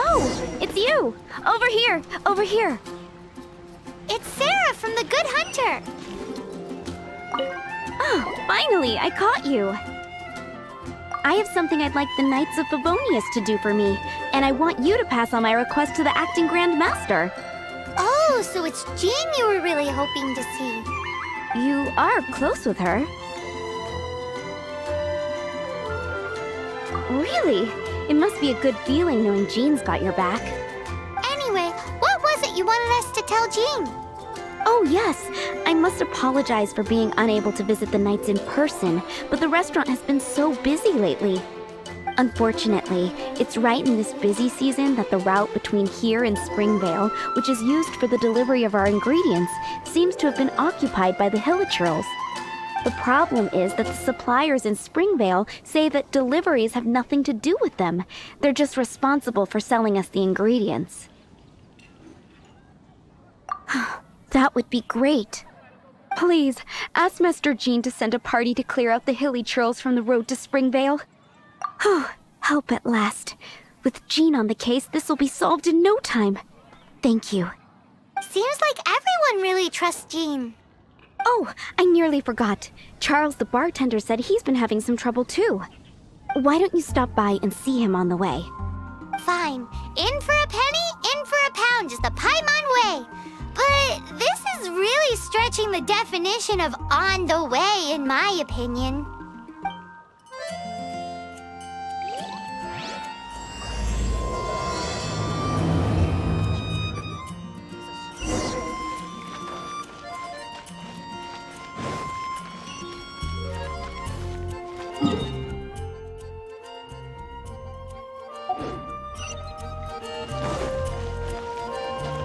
Oh, it's you! Over here! Over here! It's Sarah from the Good Hunter! Oh, finally, I caught you! I have something I'd like the Knights of Favonius to do for me, and I want you to pass on my request to the Acting Grand Master. Oh, so it's Jean you were really hoping to see. You are close with her. Really? It must be a good feeling knowing Jean's got your back. Anyway, what was it you wanted us to tell Jean? Oh yes, I must apologize for being unable to visit the Knights in person, but the restaurant has been so busy lately. Unfortunately, it's right in this busy season that the route between here and Springvale, which is used for the delivery of our ingredients, seems to have been occupied by the Hilichurls. The problem is that the suppliers in Springvale say that deliveries have nothing to do with them. They're just responsible for selling us the ingredients. That would be great. Please, ask Master Jean to send a party to clear out the Hilichurls from the road to Springvale. Help at last. With Jean on the case, this will be solved in no time. Thank you. Seems like everyone really trusts Jean. Oh, I nearly forgot. Charles the bartender said he's been having some trouble too. Why don't you stop by and see him on the way? Fine. In for a penny, in for a pound, just a Paimon way. But this is really stretching the definition of on the way, in my opinion.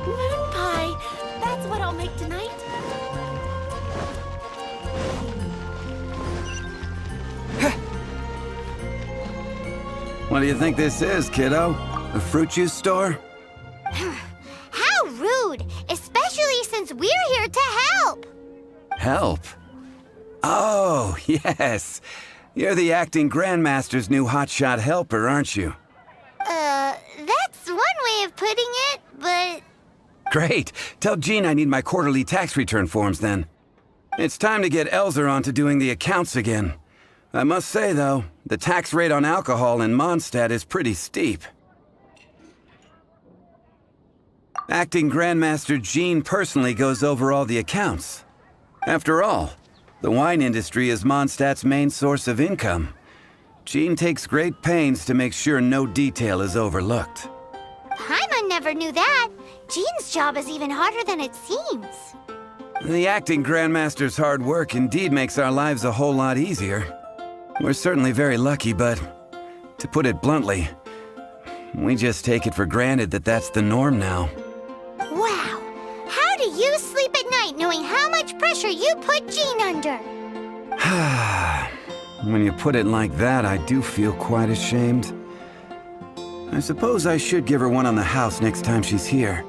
Moon pie! That's what I'll make tonight. What do you think this is, kiddo? A fruit juice store? How rude! Especially since we're here to help! Help? Oh, yes. You're the acting Grandmaster's new hotshot helper, aren't you? That's one way of putting it, but... Great. Tell Jean I need my quarterly tax return forms then. It's time to get Elzer on to doing the accounts again. I must say, though, the tax rate on alcohol in Mondstadt is pretty steep. Acting Grandmaster Jean personally goes over all the accounts. After all, the wine industry is Mondstadt's main source of income. Jean takes great pains to make sure no detail is overlooked. Paimon never knew that. Jean's job is even harder than it seems. The acting Grandmaster's hard work indeed makes our lives a whole lot easier. We're certainly very lucky, but to put it bluntly, we just take it for granted that that's the norm now. Wow. How do you sleep at night knowing how much pressure you put Jean under? When you put it like that, I do feel quite ashamed. I suppose I should give her one on the house next time she's here.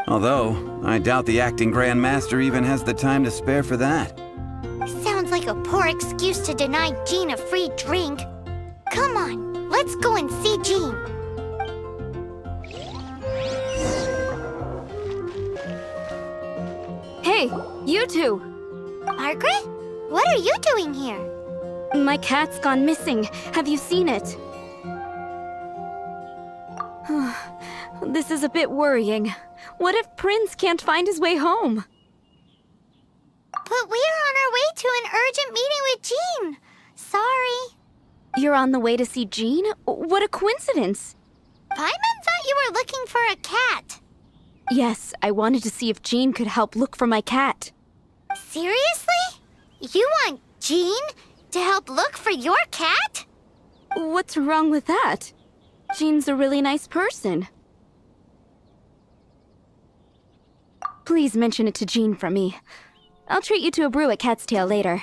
Although, I doubt the acting Grandmaster even has the time to spare for that. Sounds like a poor excuse to deny Jean a free drink. Come on, let's go and see Jean. Hey, you two! Margaret? What are you doing here? My cat's gone missing. Have you seen it? This is a bit worrying. What if Prince can't find his way home? But we're on our way to an urgent meeting with Jean. Sorry. You're on the way to see Jean? What a coincidence! Paimon thought you were looking for a cat, Yes, I wanted to see if Jean could help look for my cat. Seriously? You want Jean to help look for your cat? What's wrong with that? Jean's a really nice person. Please mention it to Jean from me. I'll treat you to a brew at Cat's Tail later.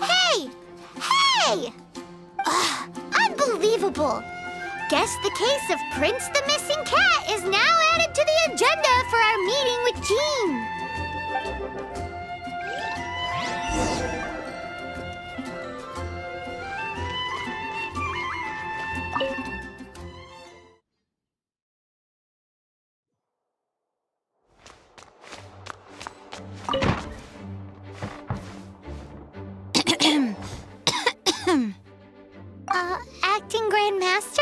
Hey! Hey! Ugh, unbelievable! Guess the case of Prince the Missing Cat is now added to the agenda for our meeting with Jean. Acting Grand Master?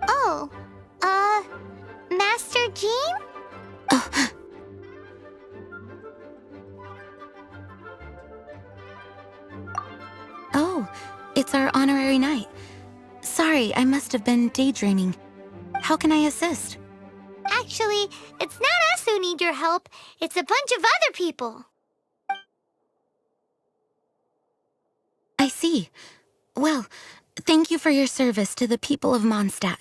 Oh, Master Jean? Oh, it's our honorary knight. Sorry, I must have been daydreaming. How can I assist? Actually, it's not us who need your help. It's a bunch of other people. I see. Well, thank you for your service to the people of Mondstadt.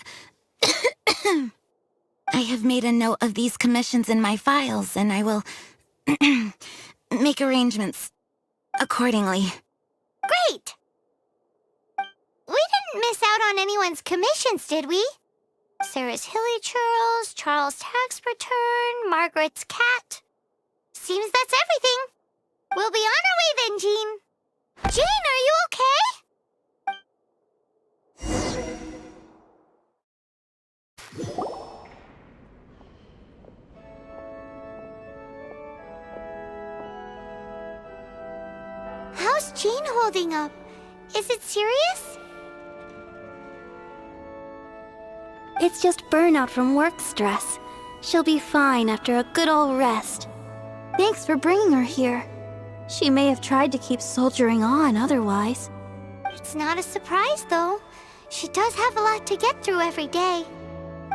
I have made a note of these commissions in my files, and I will make arrangements accordingly. Great! We didn't miss out on anyone's commissions, did we? Sarah's Hilly Churls, Charles' tax return, Margaret's cat. Seems that's everything. We'll be on our way then, Jean. Jean, are you okay? How's Jean holding up? Is it serious? It's just burnout from work stress. She'll be fine after a good old rest. Thanks for bringing her here. She may have tried to keep soldiering on otherwise. It's not a surprise, though. She does have a lot to get through every day.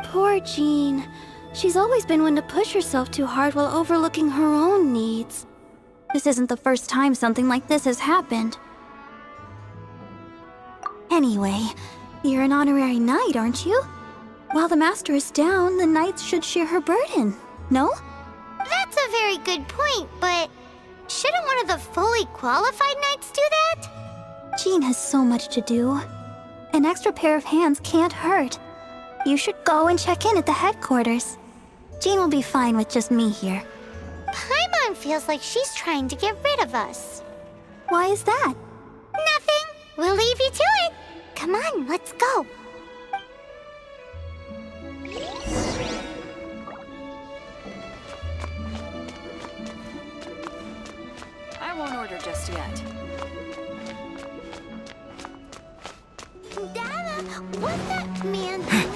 Poor Jean. She's always been one to push herself too hard while overlooking her own needs. This isn't the first time something like this has happened. Anyway, you're an honorary knight, aren't you? While the master is down, the knights should share her burden, no? That's a very good point, but shouldn't one of the fully qualified knights do that? Jean has so much to do. An extra pair of hands can't hurt. You should go and check in at the headquarters. Jean will be fine with just me here. Paimon feels like she's trying to get rid of us. Why is that? Nothing. We'll leave you to it. Come on, let's go. I won't order just yet. Dada, what's that man doing?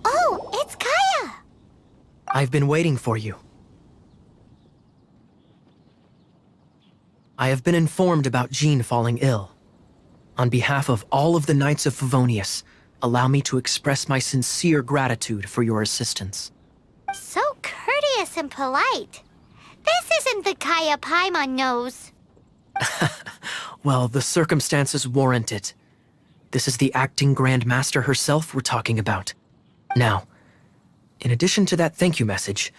Oh, it's Kaya! I've been waiting for you. I have been informed about Jean falling ill. On behalf of all of the Knights of Favonius, allow me to express my sincere gratitude for your assistance. So courteous and polite. This isn't the Kaya Paimon knows. Well, the circumstances warrant it. This is the acting Grand Master herself we're talking about. Now, in addition to that thank you message,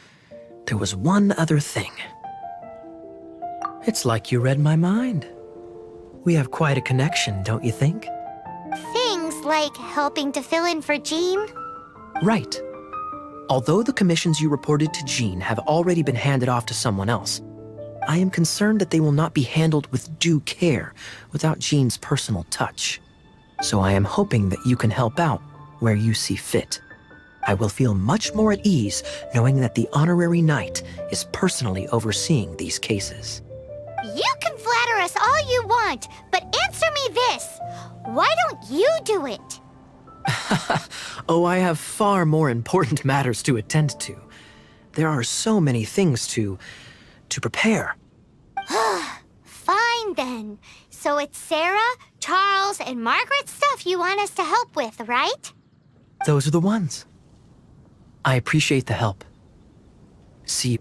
There was one other thing. It's like you read my mind. We have quite a connection, don't you think? Things like helping to fill in for Jean? Right. Although the commissions you reported to Jean have already been handed off to someone else, I am concerned that they will not be handled with due care without Jean's personal touch. So I am hoping that you can help out where you see fit. I will feel much more at ease knowing that the honorary knight is personally overseeing these cases. You can flatter us all you want, but answer me this. Why don't you do it? Oh, I have far more important matters to attend to. There are so many things to prepare. Fine then. So it's Sarah, Charles, and Margaret's stuff you want us to help with, right? Those are the ones. I appreciate the help. See you.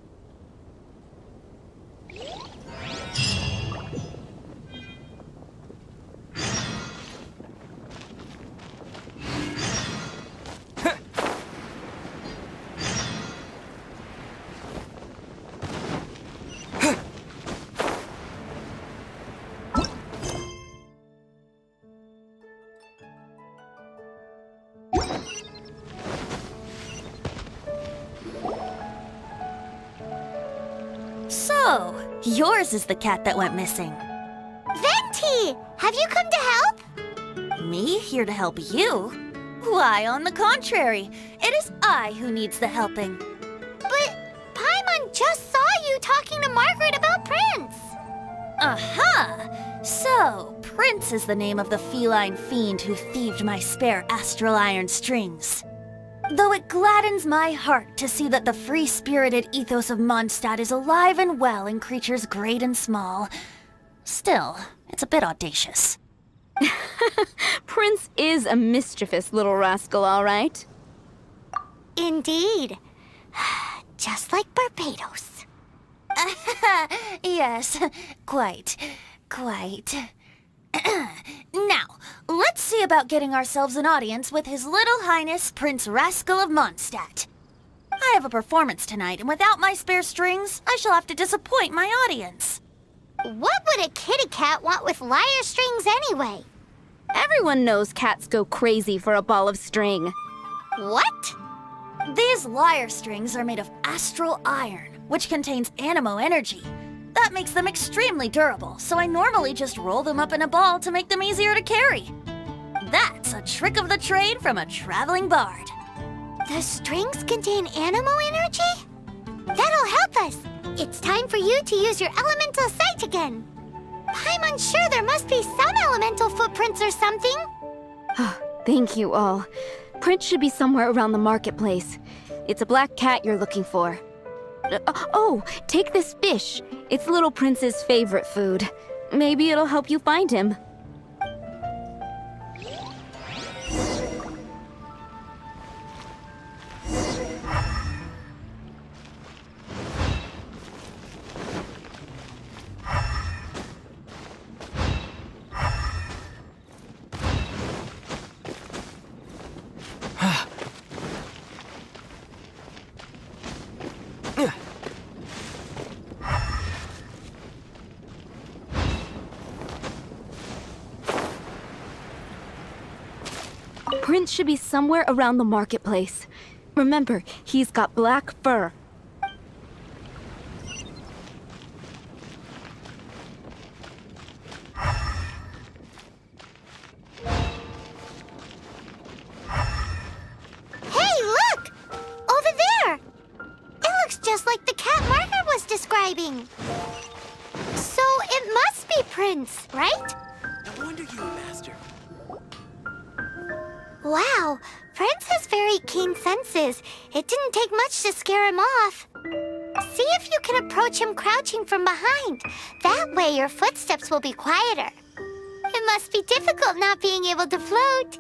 So, yours is the cat that went missing. Venti! Have you come to help? Me here to help you? Why, on the contrary, it is I who needs the helping. But Paimon just saw you talking to Margaret about Prince. Aha! So, Prince is the name of the feline fiend who thieved my spare astral iron strings. Though it gladdens my heart to see that the free-spirited ethos of Mondstadt is alive and well in creatures great and small, still, it's a bit audacious. Prince is a mischievous little rascal, all right. Indeed. Just like Barbados. Yes, quite. Now, let's see about getting ourselves an audience with His Little Highness Prince Rascal of Mondstadt. I have a performance tonight, and without my spare strings, I shall have to disappoint my audience. What would a kitty cat want with lyre strings anyway? Everyone knows cats go crazy for a ball of string. What? These lyre strings are made of astral iron, which contains Anemo energy. That makes them extremely durable, so I normally just roll them up in a ball to make them easier to carry. That's a trick of the trade from a traveling bard. The strings contain Anemo energy? That'll help us. It's time for you to use your elemental sight again. Paimon's sure there must be some elemental footprints or something. Thank you all. Prince should be somewhere around the marketplace. It's a black cat you're looking for. Oh, take this fish. It's Little Prince's favorite food. Maybe it'll help you find him. Prince should be somewhere around the marketplace. Remember, he's got black fur. Hey, look! Over there! It looks just like the cat Margaret was describing. So it must be Prince, right? No wonder you were master. Wow, Prince has very keen senses. It didn't take much to scare him off. See if you can approach him crouching from behind. That way your footsteps will be quieter. It must be difficult not being able to float.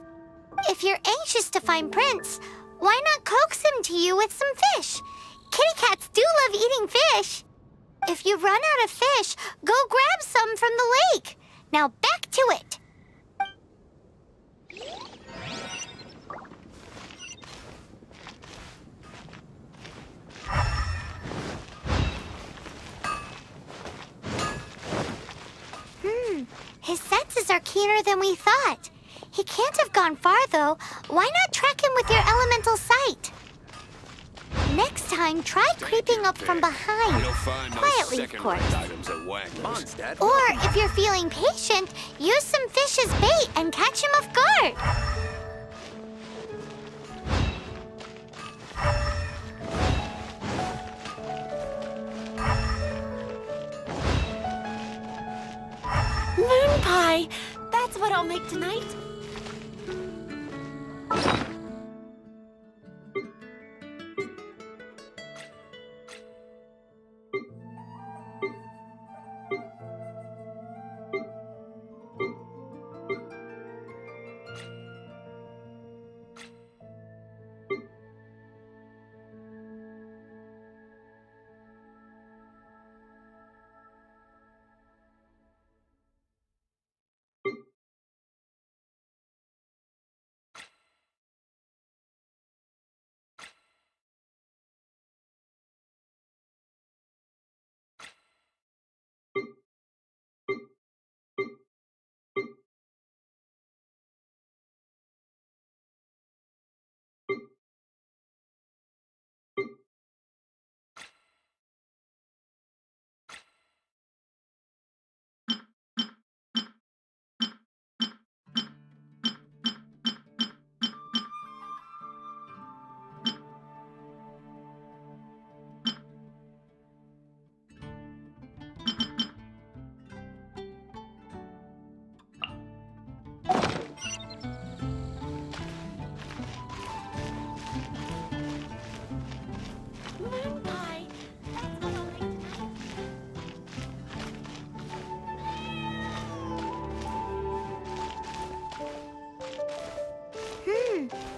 If you're anxious to find Prince, why not coax him to you with some fish? Kitty cats do love eating fish. If you run out of fish, go grab some from the lake. Now back to it. his senses are keener than we thought. He can't have gone far, though. Why not track him with your elemental sight? Next time, try creeping up from behind. Quietly, of course. Mondstadt. Or, if you're feeling patient, use some fish as bait and catch him off guard. Moon pie! That's what I'll make tonight.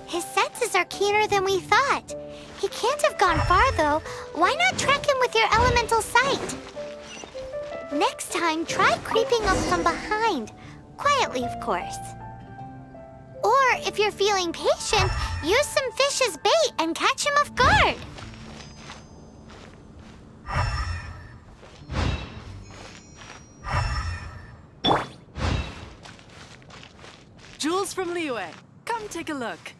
His senses are keener than we thought. He can't have gone far, though. Why not track him with your elemental sight? Next time, try creeping up from behind. Quietly, of course. Or, if you're feeling patient, use some fish as bait and catch him off guard. Jewels from Liyue. Come take a look.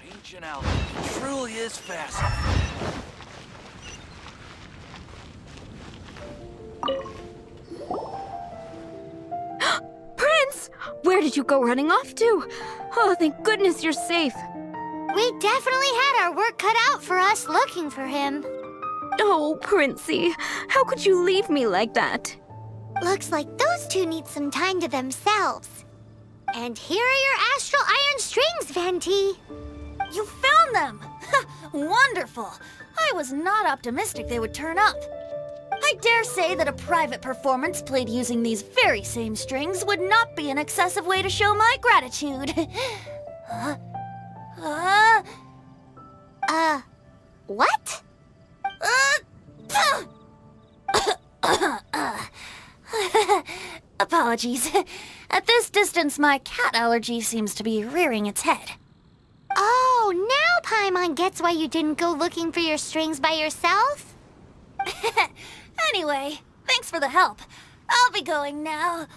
Ancient alchemy truly is fascinating. Prince! Where did you go running off to? Oh, thank goodness you're safe. We definitely had our work cut out for us looking for him. Oh, Princey, how could you leave me like that? Looks like those two need some time to themselves. And here are your astral iron strings, Venti. You found them! Wonderful! I was not optimistic they would turn up. I dare say that a private performance played using these very same strings would not be an excessive way to show my gratitude. What? Apologies. At this distance, my cat allergy seems to be rearing its head. Oh, now Paimon gets why you didn't go looking for your strings by yourself. Anyway, thanks for the help. I'll be going now.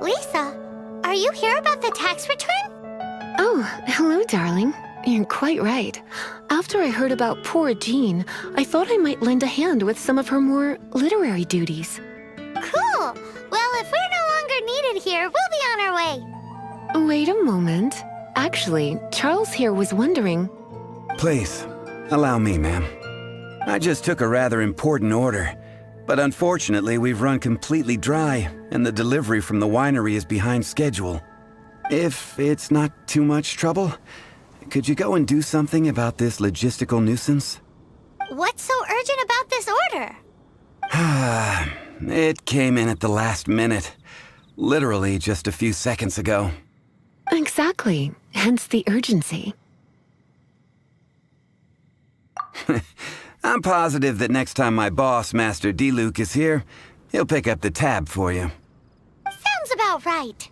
Lisa, are you here about the tax return? Oh, hello, darling. You're quite right. After I heard about poor Jean, I thought I might lend a hand with some of her more literary duties. Cool. Well, if we're no longer needed here, we'll be on our way. Wait a moment. Actually, Charles here was wondering... Please, allow me, ma'am. I just took a rather important order. But unfortunately, we've run completely dry, and the delivery from the winery is behind schedule. If it's not too much trouble, could you go and do something about this logistical nuisance? What's so urgent about this order? It came in at the last minute. Literally just a few seconds ago. Exactly. Hence the urgency. I'm positive that next time my boss, Master D-Luke, is here, he'll pick up the tab for you. Sounds about right.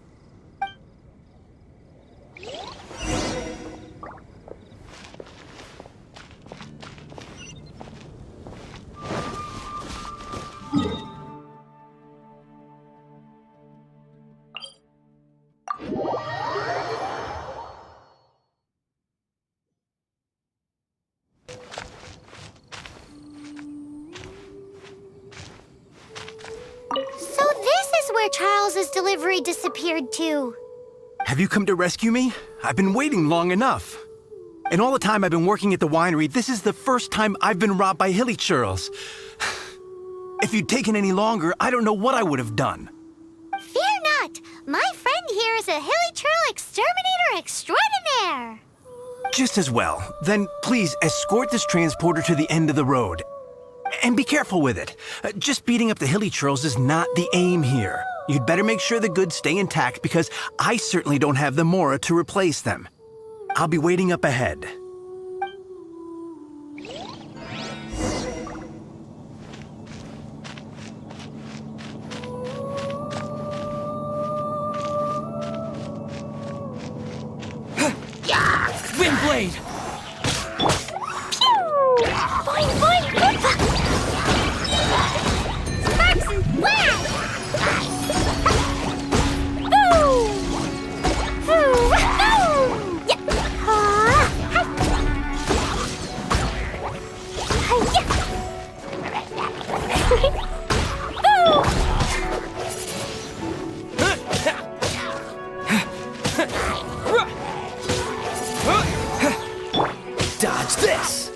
So this is where Charles's delivery disappeared to. Have you come to rescue me? I've been waiting long enough. In all the time I've been working at the winery, this is the first time I've been robbed by hilly churls. If you'd taken any longer, I don't know what I would have done. Fear not! My friend here is a hilly churl exterminator extraordinaire! Just as well. Then please escort this transporter to the end of the road. And be careful with it. Just beating up the hilly churls is not the aim here. You'd better make sure the goods stay intact because I certainly don't have the mora to replace them. I'll be waiting up ahead. Windblade! Boing, boing, boop! Sparks and flash! Boo! Boo! Boo! Yeah! Hi! Dodge this!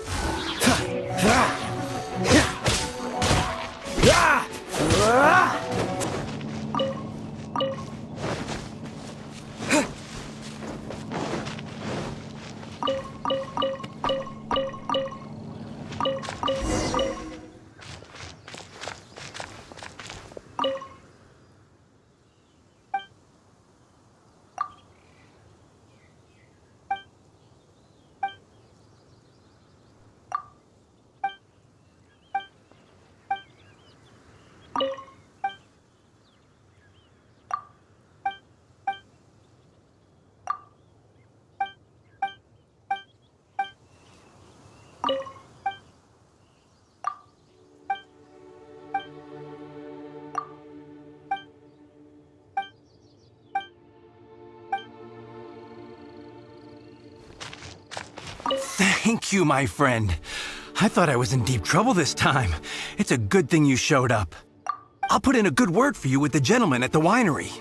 Thank you, my friend. I thought I was in deep trouble this time. It's a good thing you showed up. I'll put in a good word for you with the gentleman at the winery.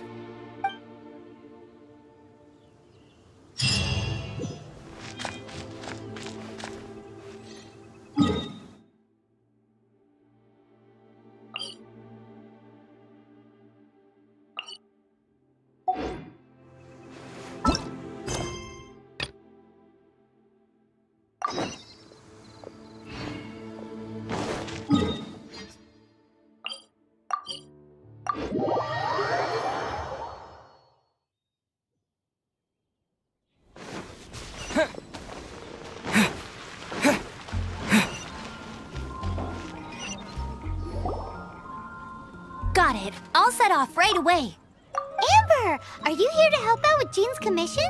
Got it. I'll set off right away. Amber, are you here to help out with Jean's commission?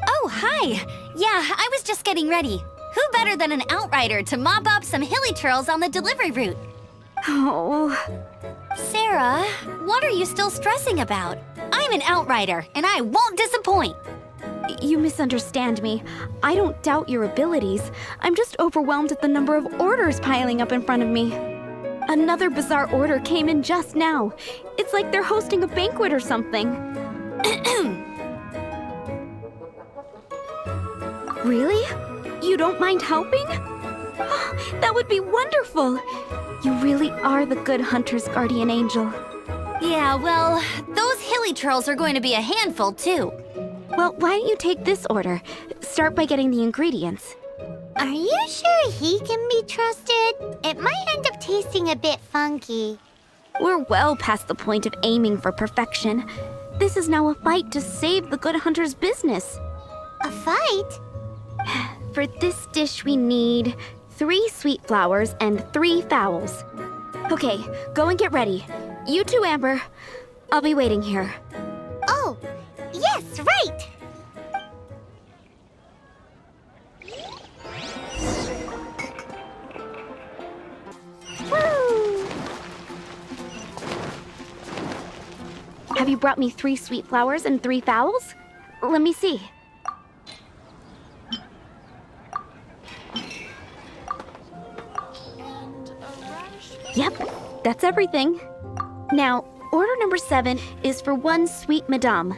Oh, hi! Yeah, I was just getting ready. Who better than an outrider to mop up some hilly churls on the delivery route? Oh. Sarah, what are you still stressing about? I'm an outrider, and I won't disappoint. You misunderstand me. I don't doubt your abilities. I'm just overwhelmed at the number of orders piling up in front of me. Another bizarre order came in just now. It's like they're hosting a banquet or something. Really? You don't mind helping? That would be wonderful. You really are the good hunter's guardian angel. Yeah, well, those hilly churls are going to be a handful, too. Well, why don't you take this order? Start by getting the ingredients. Are you sure he can be trusted? It might end up tasting a bit funky. We're well past the point of aiming for perfection. This is now a fight to save the good hunter's business. A fight? For this dish, we need 3 sweet flowers and 3 fowls. Okay, go and get ready. You too, Amber. I'll be waiting here. Oh, yes, right! Woo! Have you brought me 3 sweet flowers and 3 fowls? Let me see. Yep, that's everything. Now, order number 7 is for 1 sweet madame.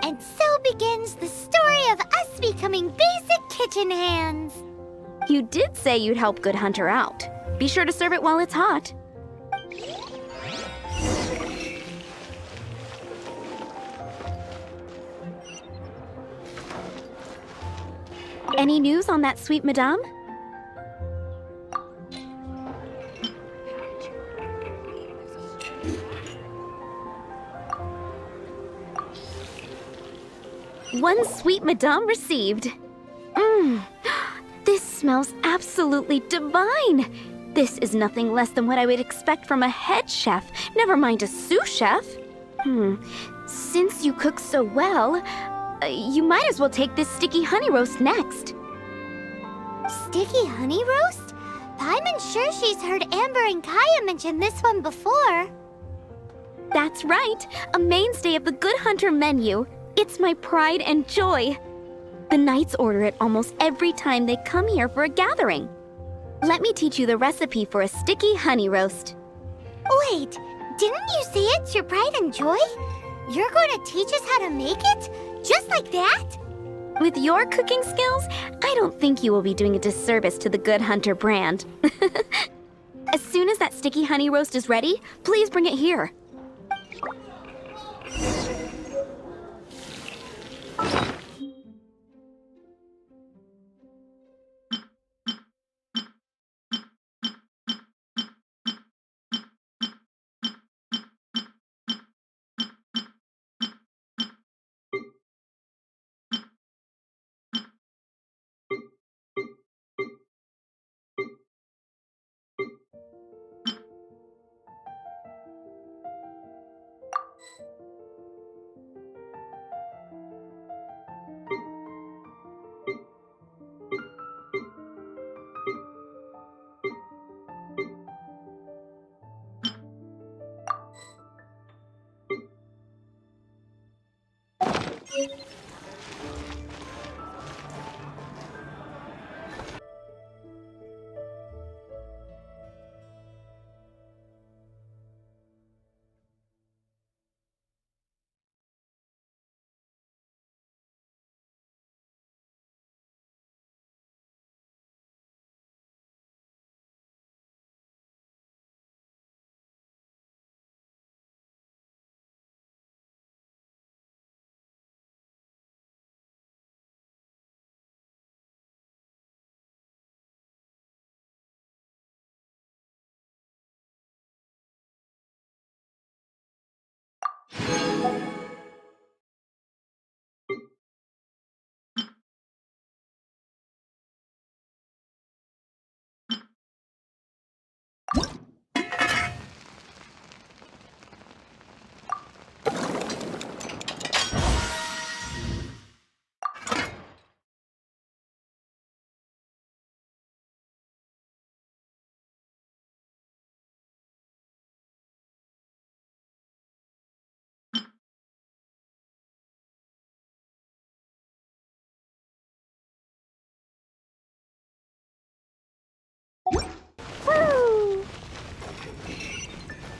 And so begins the story of us becoming basic kitchen hands. You did say you'd help Good Hunter out. Be sure to serve it while it's hot. Any news on that sweet madame? One sweet madame received. This smells absolutely divine. This is nothing less than what I would expect from a head chef, never mind a sous chef. Since you cook so well, you might as well take this sticky honey roast next. Sticky honey roast? Paimon's sure she's heard Amber and Kaya mention this one before. That's right, a mainstay of the Good Hunter menu. It's my pride and joy. The knights order it almost every time they come here for a gathering. Let me teach you the recipe for a sticky honey roast. Wait, didn't you say it's your pride and joy? You're going to teach us how to make it? Just like that? With your cooking skills, I don't think you will be doing a disservice to the Good Hunter brand. As soon as that sticky honey roast is ready, please bring it here.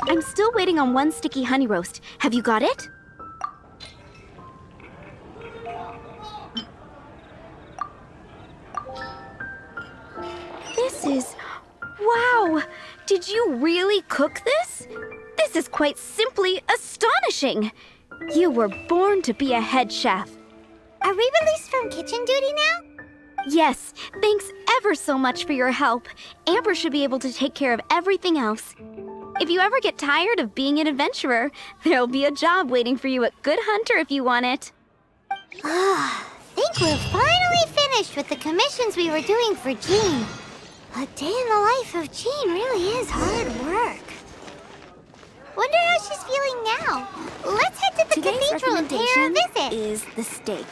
I'm still waiting on 1 sticky honey roast. Have you got it? This is... wow! Did Did you really cook this? This is quite simply astonishing. You were born to be a head chef. Are we released from kitchen duty now? Yes, thanks ever so much for your help. Amber should be able to take care of everything else. If you ever get tired of being an adventurer, there'll be a job waiting for you at Good Hunter if you want it. Think we're finally finished with the commissions we were doing for Jean. A day in the life of Jean really is hard work. Wonder how she's feeling now. Let's head to the Today's cathedral and pay her a recommendation visit. is the steak.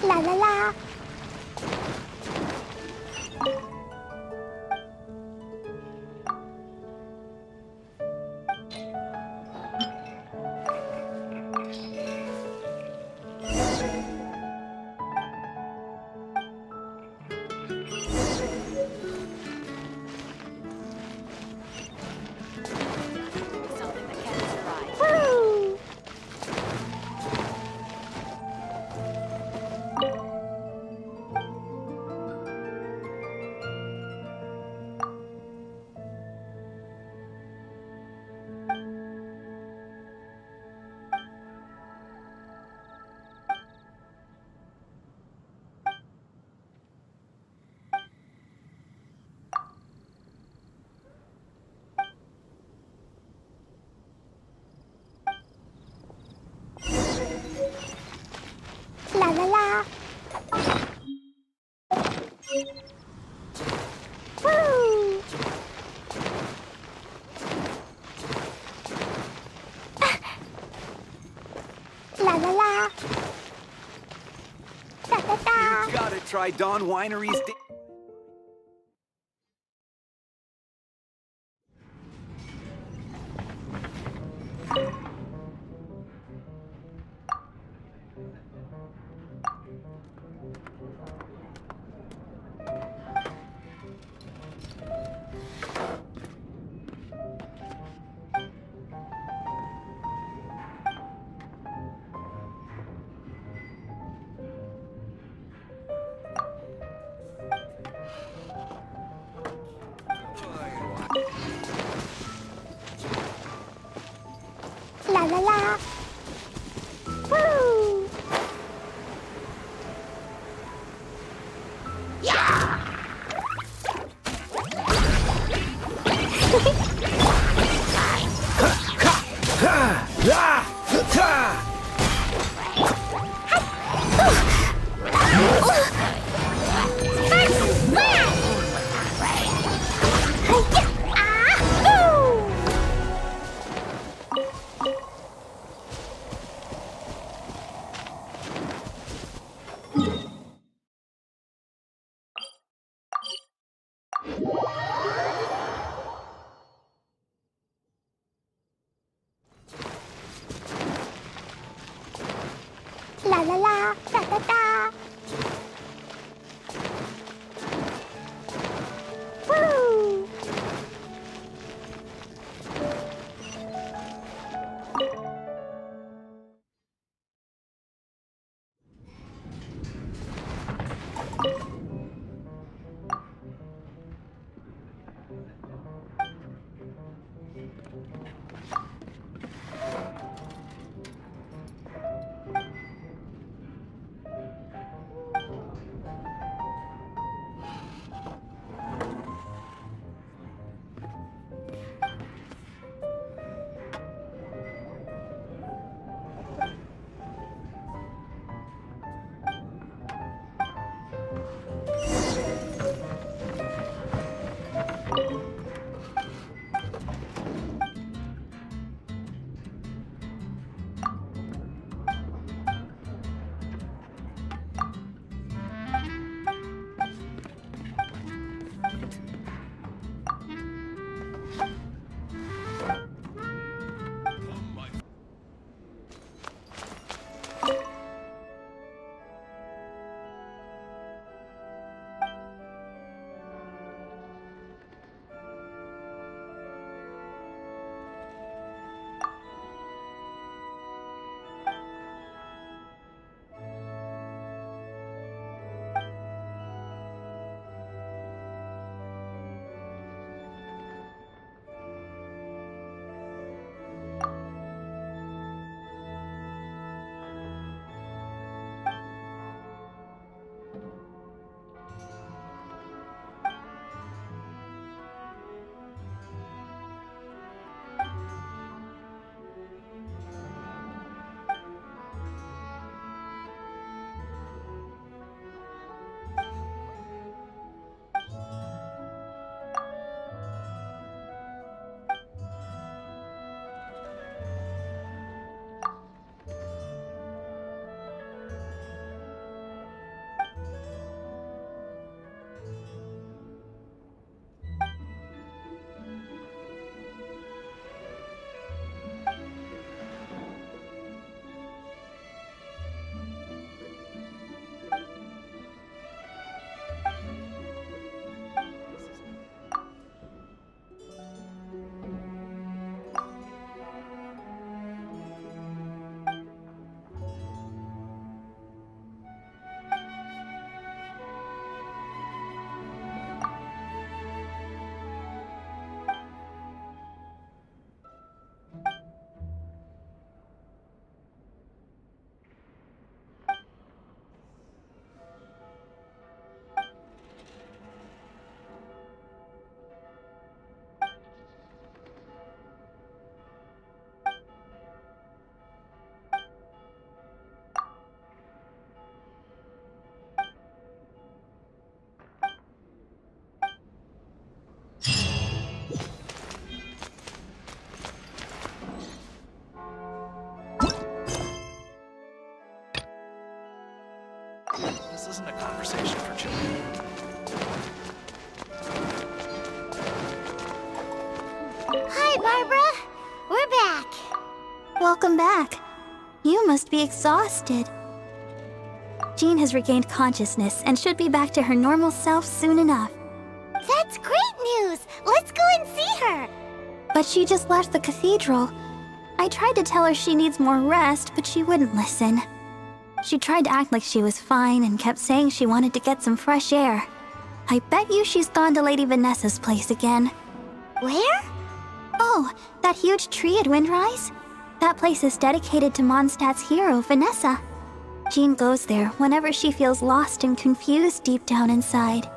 La la la. La la la. Woo! La la la. Da da da. You gotta try Dawn Winery's. la, da da da. Woo! This isn't a conversation for children. Hi, Barbara. We're back. Welcome back. You must be exhausted. Jean has regained consciousness and should be back to her normal self soon enough. That's great news. Let's go and see her. But she just left the cathedral. I tried to tell her she needs more rest, but she wouldn't listen. She tried to act like she was fine and kept saying she wanted to get some fresh air. I bet you she's gone to Lady Vanessa's place again. Where? Oh, that huge tree at Windrise? That place is dedicated to Mondstadt's hero, Vanessa. Jean goes there whenever she feels lost and confused deep down inside.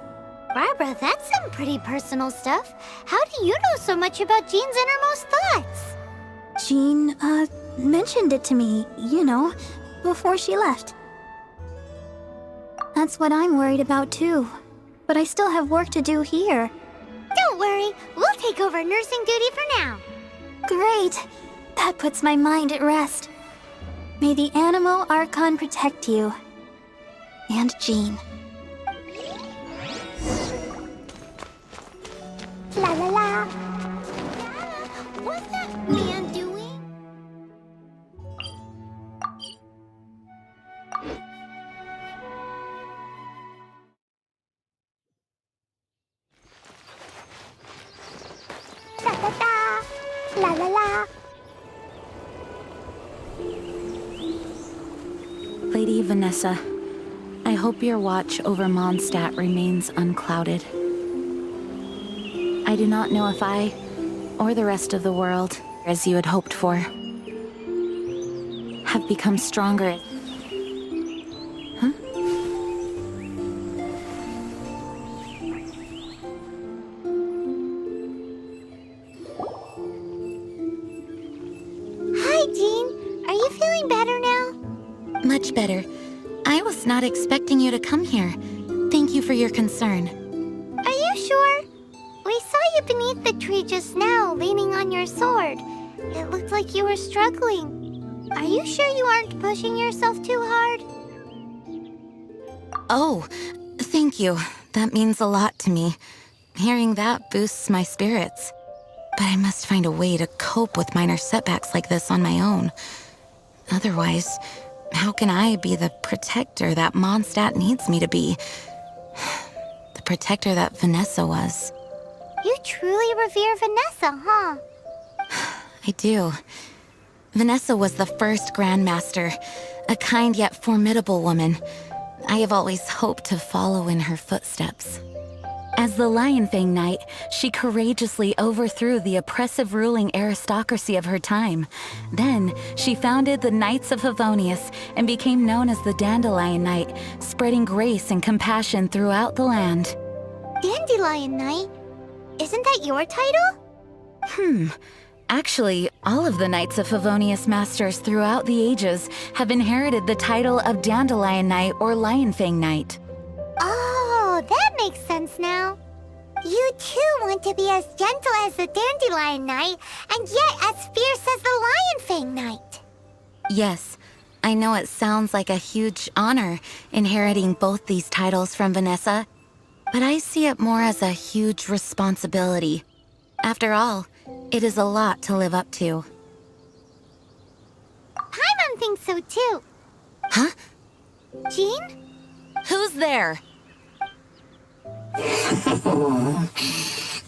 Barbara, that's some pretty personal stuff. How do you know so much about Jean's innermost thoughts? Jean, mentioned it to me, before she left. That's what I'm worried about too. But I still have work to do here. Don't worry, we'll take over nursing duty for now. Great! That puts my mind at rest. May the Anemo Archon protect you. And Jean. La la la. What's that man doing? La la la. Lady Vanessa, I hope your watch over Mondstadt remains unclouded. I do not know if I, or the rest of the world, as you had hoped for, have become stronger. Huh? Hi, Jean. Are you feeling better now? Much better. I was not expecting you to come here. Thank you for your concern. Are you sure? We saw you beneath the tree just now, leaning on your sword. It looked like you were struggling. Are you sure you aren't pushing yourself too hard? Oh, thank you. That means a lot to me. Hearing that boosts my spirits. But I must find a way to cope with minor setbacks like this on my own. Otherwise, how can I be the protector that Mondstadt needs me to be? The protector that Vanessa was. You truly revere Vanessa, huh? I do. Vanessa was the first Grandmaster, a kind yet formidable woman. I have always hoped to follow in her footsteps. As the Lionfang Knight, she courageously overthrew the oppressive ruling aristocracy of her time. Then, she founded the Knights of Favonius and became known as the Dandelion Knight, spreading grace and compassion throughout the land. Dandelion Knight? Isn't that your title? Actually, all of the Knights of Favonius Masters throughout the ages have inherited the title of Dandelion Knight or Lionfang Knight. Oh, that makes sense now. You too want to be as gentle as the Dandelion Knight, and yet as fierce as the Lionfang Knight. Yes, I know it sounds like a huge honor inheriting both these titles from Vanessa, but I see it more as a huge responsibility. After all, it is a lot to live up to. Paimon thinks so too. Huh? Jean? Who's there?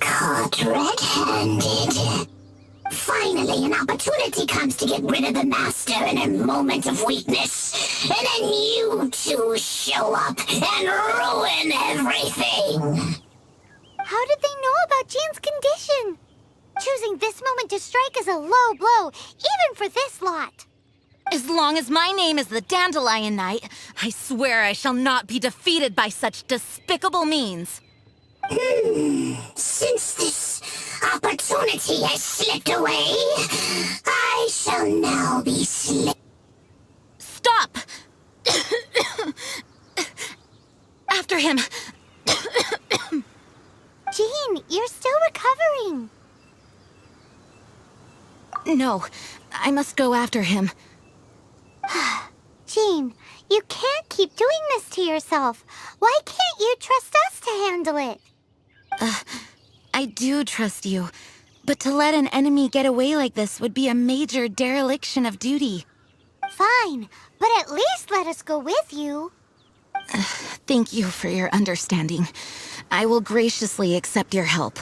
Caught red-handed. Finally, an opportunity comes to get rid of the Master in a moment of weakness. And then you two show up and ruin everything. How did they know about Jean's condition? Choosing this moment to strike is a low blow, even for this lot. As long as my name is the Dandelion Knight, I swear I shall not be defeated by such despicable means. Since this opportunity has slipped away, I shall now be Stop! After him! Jean, you're still recovering. No, I must go after him. Jean, you can't keep doing this to yourself. Why can't you trust us to handle it? I do trust you, but to let an enemy get away like this would be a major dereliction of duty. Fine, but at least let us go with you. Thank you for your understanding. I will graciously accept your help.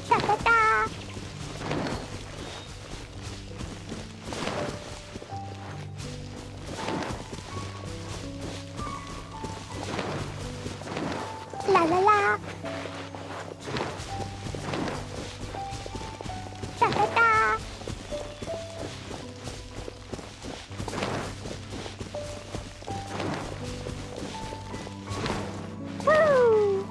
Ta-ta-ta! La la la! Ta-ta-ta! Woo!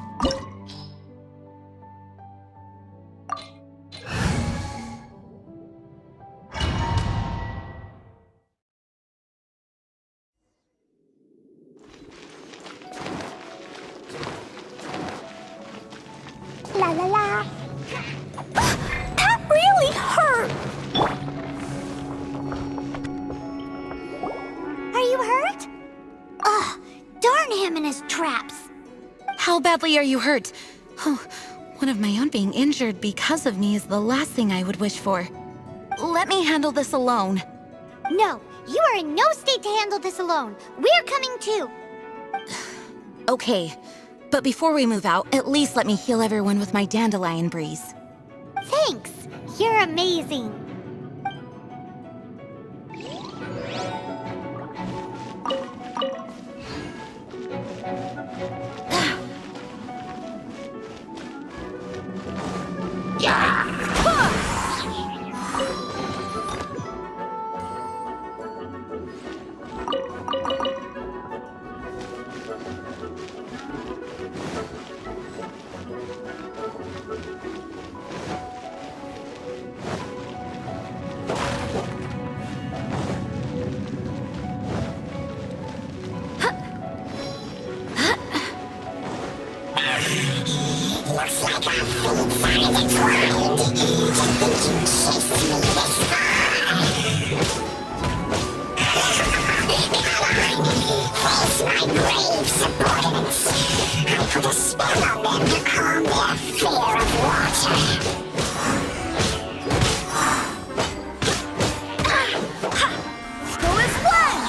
La la la! That really hurt! Are you hurt? Ugh, darn him and his traps! How badly are you hurt? Oh, one of my own being injured because of me is the last thing I would wish for. Let me handle this alone. No, You are in no state to handle this alone. We're coming too. Okay, but before we move out, at least let me heal everyone with my dandelion breeze. Thanks. You're amazing. Looks like our feet finally declined. To think you chased me this far. Face my brave subordinates. I put a spell on them to calm their fear of water. Go as one!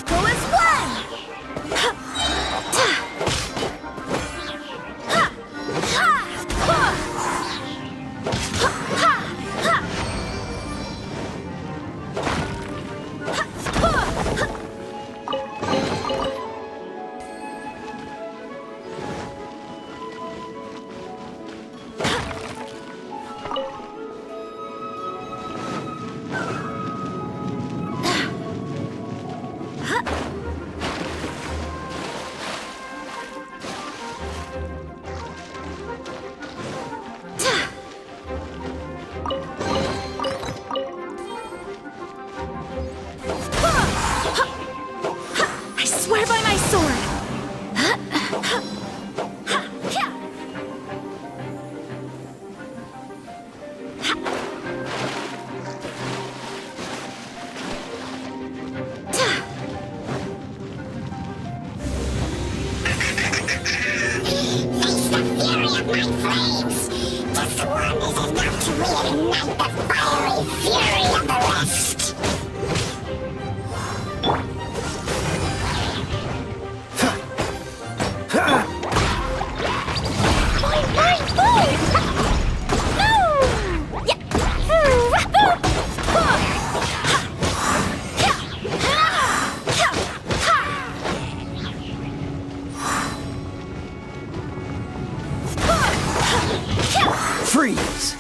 Go as one! I swear by my sword! Face the fury of my flames. Just one is enough to reignite the fiery fury of the rest. Freeze!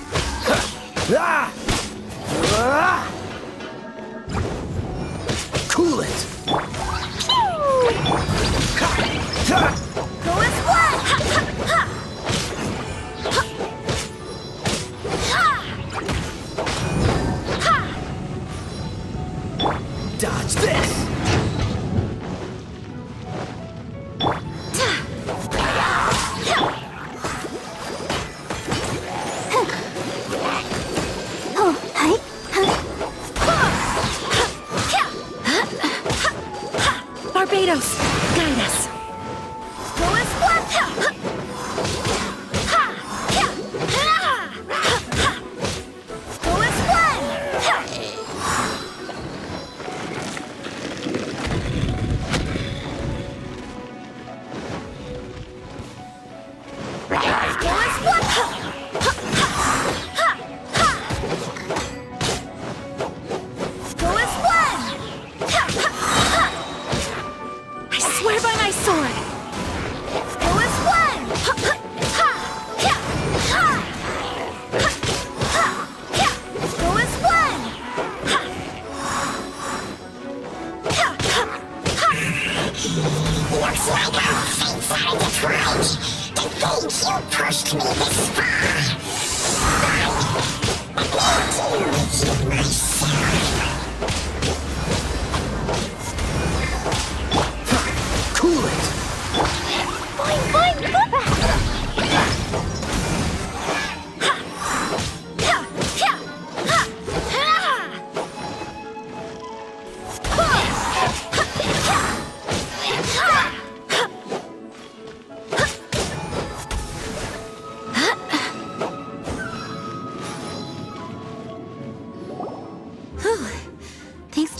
Cool it! Go as one! Dodge this!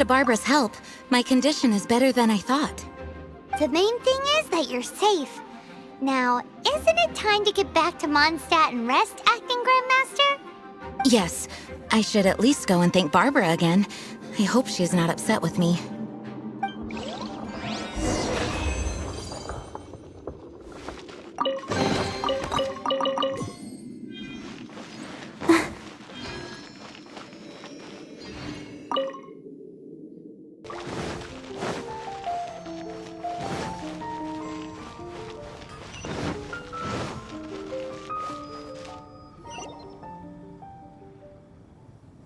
to Barbara's help, my condition is better than I thought. The main thing is that you're safe. Now, isn't it time to get back to Mondstadt and rest, Acting Grandmaster? Yes, I should at least go and thank Barbara again. I hope she's not upset with me.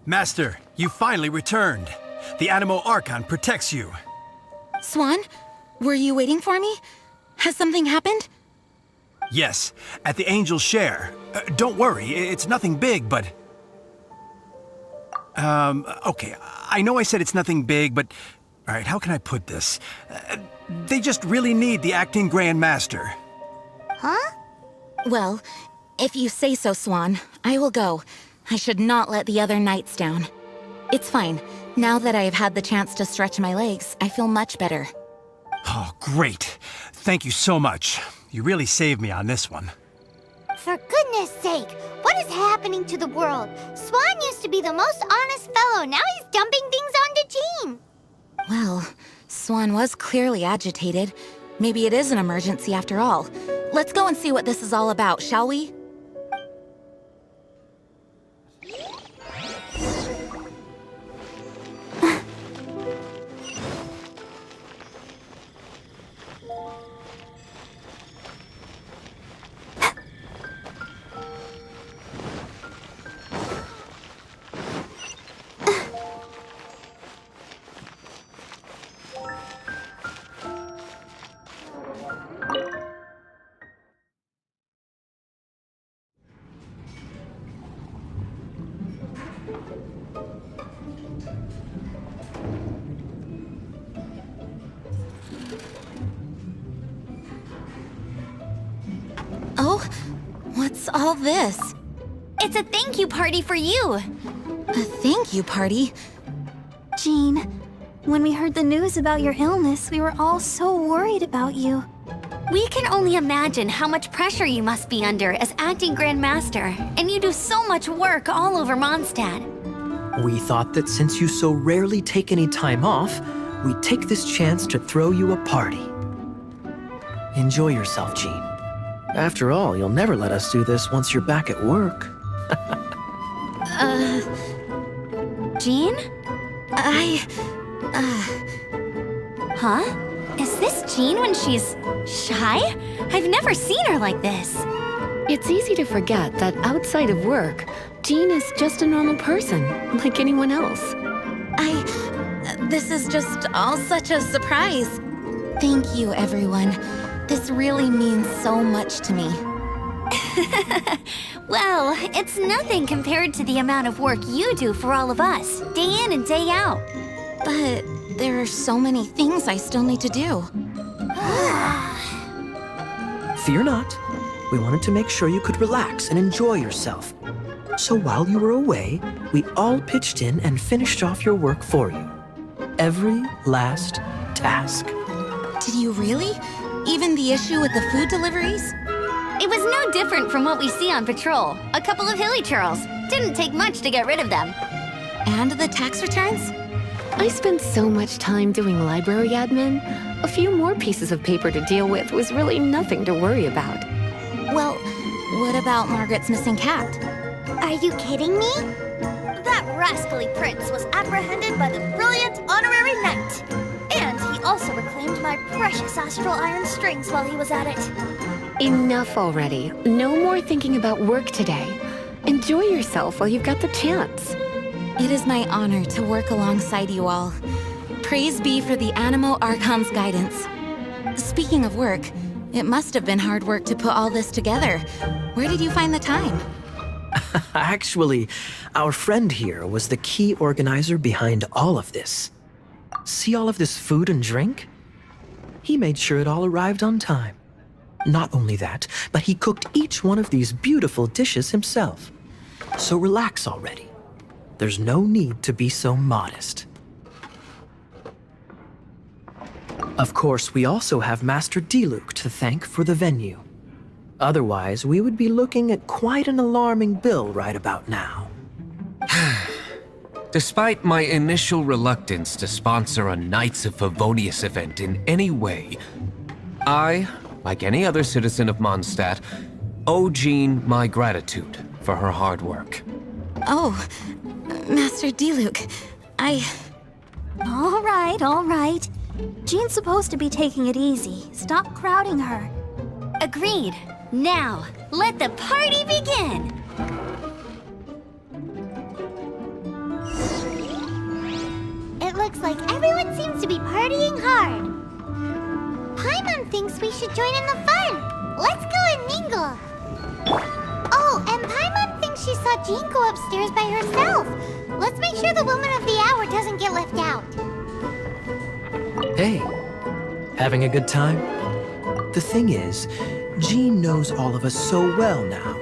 Master, you finally returned. The Anemo Archon protects you. Swan, were you waiting for me? Has something happened? Yes, at the Angel's Share. Don't worry, it's nothing big, but... okay, I know I said it's nothing big, but... Alright, how can I put this? They just really need the Acting Grand Master. Huh? Well, if you say so, Swan, I will go. I should not let the other knights down. It's fine. Now that I have had the chance to stretch my legs, I feel much better. Oh, great. Thank you so much. You really saved me on this one. For goodness sake, what is happening to the world? Swan used to be the most honest fellow. Now he's dumping things onto Jean. Well, Swan was clearly agitated. Maybe it is an emergency after all. Let's go and see what this is all about, shall we? Oh, what's all this? It's a thank you party for you. A thank you party? Jean, when we heard the news about your illness, we were all so worried about you. We can only imagine how much pressure you must be under as acting Grand Master, and you do so much work all over Mondstadt. We thought that since you so rarely take any time off, we'd take this chance to throw you a party. Enjoy yourself, Jean. After all, you'll never let us do this once you're back at work. Jean? Huh? Is this Jean when she's shy? I've never seen her like this. It's easy to forget that outside of work, Jean is just a normal person, like anyone else. This is just all such a surprise. Thank you, everyone. This really means so much to me. Well, it's nothing compared to the amount of work you do for all of us, day in and day out. But there are so many things I still need to do. Fear not. We wanted to make sure you could relax and enjoy yourself. So while you were away, we all pitched in and finished off your work for you. Every last task. Did you really? Even the issue with the food deliveries? It was no different from what we see on patrol. A couple of hilly churls. Didn't take much to get rid of them. And the tax returns? I spent so much time doing library admin. A few more pieces of paper to deal with was really nothing to worry about. Well, what about Margaret's missing cat? Are you kidding me? That rascally prince was apprehended by the brilliant honorary knight. And he also reclaimed my precious astral iron strings while he was at it. Enough already. No more thinking about work today. Enjoy yourself while you've got the chance. It is my honor to work alongside you all. Praise be for the Anemo Archon's guidance. Speaking of work, it must have been hard work to put all this together. Where did you find the time? Actually, our friend here was the key organizer behind all of this. See all of this food and drink? He made sure it all arrived on time. Not only that, but he cooked each one of these beautiful dishes himself. So relax already. There's no need to be so modest. Of course, we also have Master Diluc to thank for the venue. Otherwise, we would be looking at quite an alarming bill right about now. Despite my initial reluctance to sponsor a Knights of Favonius event in any way, I, like any other citizen of Mondstadt, owe Jean my gratitude for her hard work. Oh, Master Diluc, All right. Jean's supposed to be taking it easy. Stop crowding her. Agreed. Now, let the party begin! It looks like everyone seems to be partying hard. Paimon thinks we should join in the fun. Let's go and mingle. Oh, and Paimon thinks she saw Jean go upstairs by herself. Let's make sure the woman of the hour doesn't get left out. Hey, having a good time? The thing is, Jean knows all of us so well now.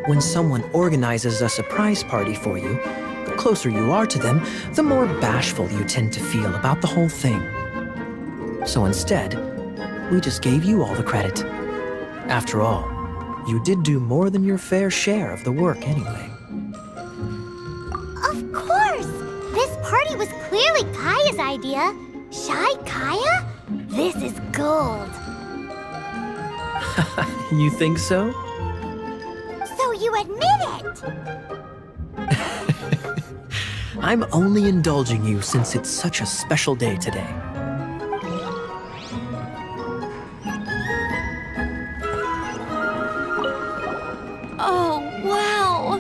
When someone organizes a surprise party for you, the closer you are to them, the more bashful you tend to feel about the whole thing. So instead, we just gave you all the credit. After all, you did do more than your fair share of the work anyway. Of course! This party was clearly Kaya's idea. Shy Kaya? This is gold. You think so? So you admit it! I'm only indulging you since it's such a special day today. Oh, wow!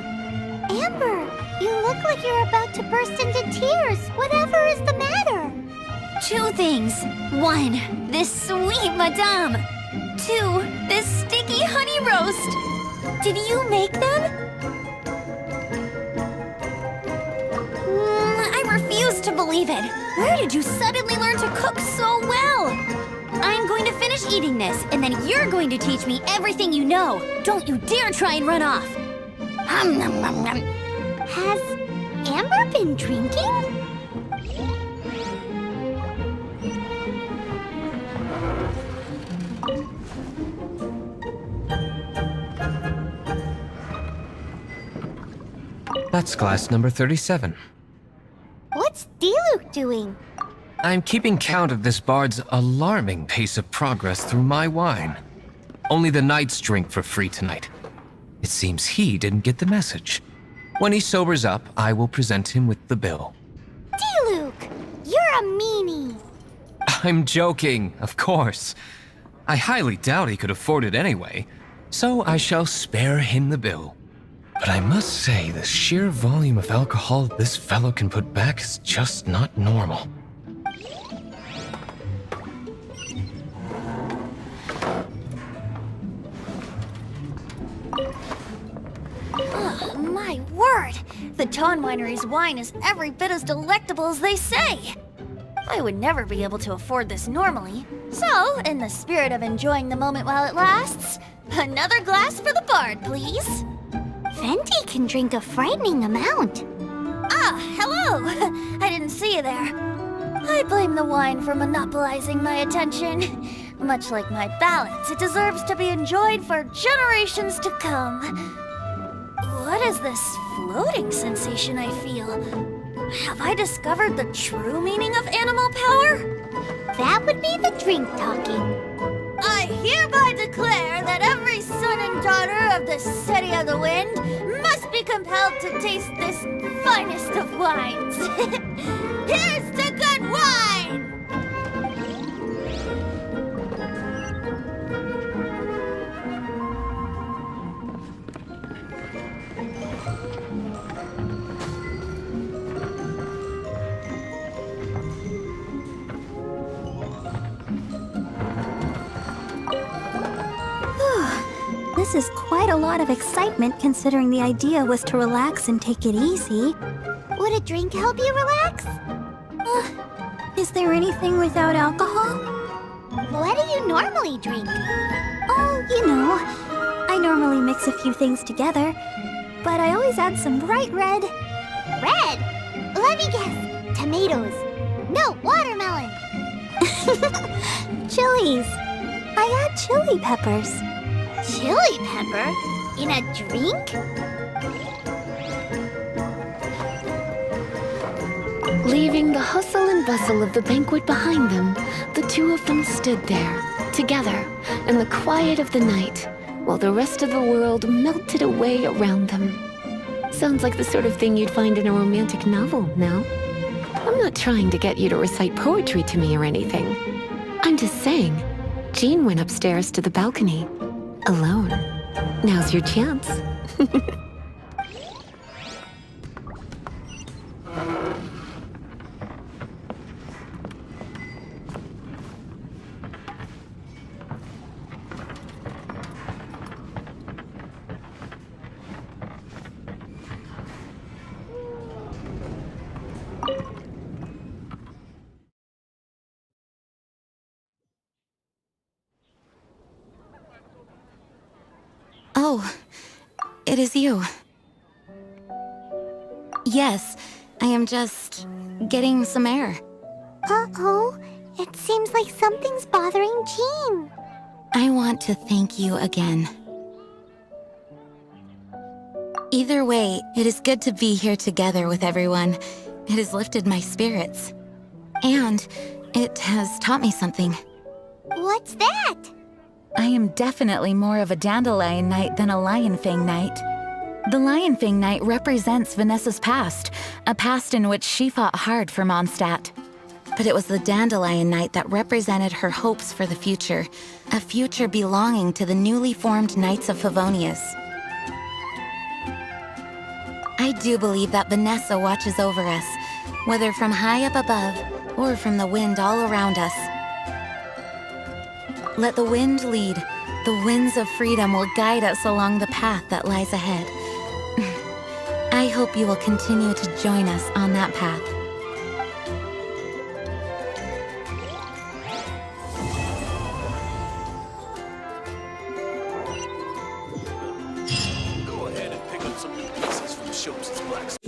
Amber, you look like you're about to burst into tears. Whatever is the matter? 2 things. 1, this sweet madame. 2, this sticky honey roast. Did you make them? I refuse to believe it. Where did you suddenly learn to cook so well? I'm going to finish eating this, and then you're going to teach me everything you know. Don't you dare try and run off. Has Amber been drinking? That's glass number 37. What's Diluc doing? I'm keeping count of this bard's alarming pace of progress through my wine. Only the knights drink for free tonight. It seems he didn't get the message. When he sobers up, I will present him with the bill. Diluc, you're a meanie. I'm joking, of course. I highly doubt he could afford it anyway, so I shall spare him the bill. But I must say, the sheer volume of alcohol this fellow can put back is just not normal. Oh, my word! The Dawn Winery's wine is every bit as delectable as they say. I would never be able to afford this normally. So, in the spirit of enjoying the moment while it lasts, another glass for the bard, please. Venti can drink a frightening amount. Ah, hello! I didn't see you there. I blame the wine for monopolizing my attention. Much like my ballads, it deserves to be enjoyed for generations to come. What is this floating sensation I feel? Have I discovered the true meaning of animal power? That would be the drink talking. I hereby declare that every son and daughter of the City of the Wind must be compelled to taste this finest of wines. Here's to good wine! This is quite a lot of excitement considering the idea was to relax and take it easy. Would a drink help you relax? Is there anything without alcohol? What do you normally drink? Oh, you know, I normally mix a few things together, but I always add some bright red. Red? Let me guess. Tomatoes. No, watermelon. Chilies. I add chili peppers. Chili pepper? In a drink? Leaving the hustle and bustle of the banquet behind them, the two of them stood there, together, in the quiet of the night, while the rest of the world melted away around them. Sounds like the sort of thing you'd find in a romantic novel, no? I'm not trying to get you to recite poetry to me or anything. I'm just saying, Jean went upstairs to the balcony, alone. Now's your chance. Oh, it is you. Yes, I am just getting some air. Uh-oh. It seems like something's bothering Jean. I want to thank you again. Either way, it is good to be here together with everyone. It has lifted my spirits. And it has taught me something. What's that? I am definitely more of a Dandelion Knight than a Lionfang Knight. The Lionfang Knight represents Vanessa's past, a past in which she fought hard for Mondstadt. But it was the Dandelion Knight that represented her hopes for the future, a future belonging to the newly formed Knights of Favonius. I do believe that Vanessa watches over us, whether from high up above or from the wind all around us. Let the wind lead. The winds of freedom will guide us along the path that lies ahead. I hope you will continue to join us on that path. Go ahead and pick up some new pieces from the shops. Black